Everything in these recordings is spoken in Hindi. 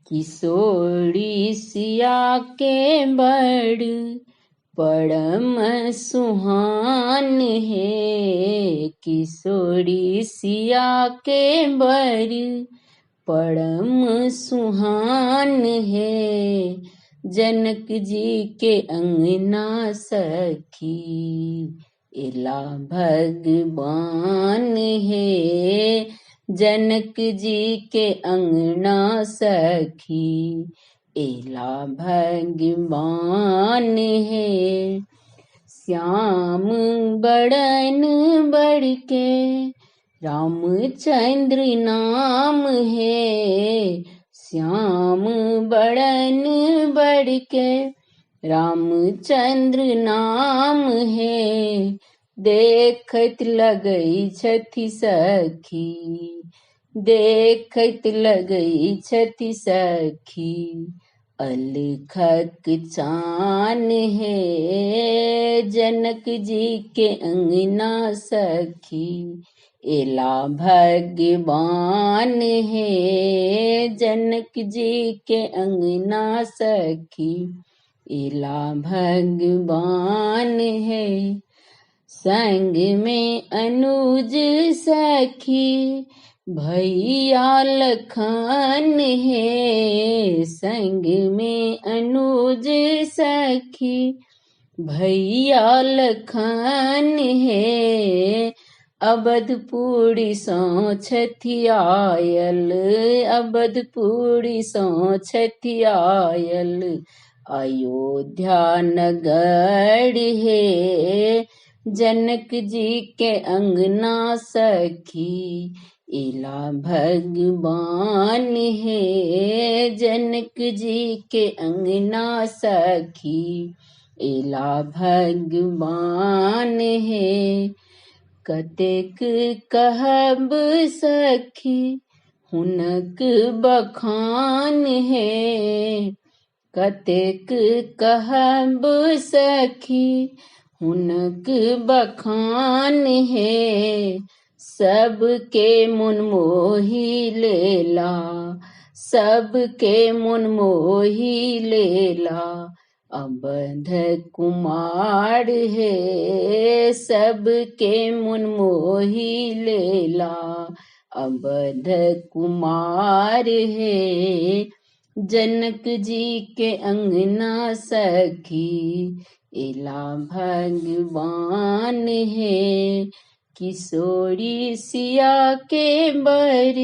किशोरी सिया के बड़ परम सुहान है। किशोरी सिया के बड़ परम सुहान है। जनक जी के अंगना सखी एला भगवान है। जनक जी के अंगना सखी एला भगवान है। श्याम बड़न बढ़ के रामचंद्र नाम है। श्याम बड़न बढ़ के रामचंद्र नाम है। देखत लगई छथि सखी, देखत लगई छथि सखी अलखक चान है। जनक जी के अंगना सखी एला भगवान है। जनक जी के अंगना सखी एला भगवान है। संग में अनुज सखी भैया लखन है। संग में अनुज सखी भैया लखन है। अवधपुरी सो छथि आयल, अवधपुरी सो छथि आयल अयोध्या नगर है। जनक जी के अंगना सखी एला भगवान है। जनक जी के अंगना सखी एला भगवान है। कतेक कहब सखी हुनक बखान है। कतेक कहब सखी हुनक बखान है। सबके मन मोही लेला, सबके मन मोही लेला अवध कुमार है। सबके मन मोही लेला अवध कुमार है। जनक जी के अंगना सखी एला भगवान है। किशोरी सिया के बर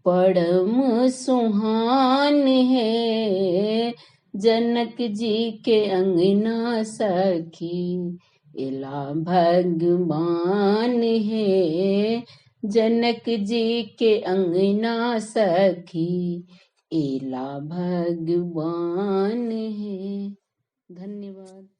परम सुहान है। जनक जी के अंगना सखी एला भगवान है। जनक जी के अंगना सखी एला भगवान है। धन्यवाद।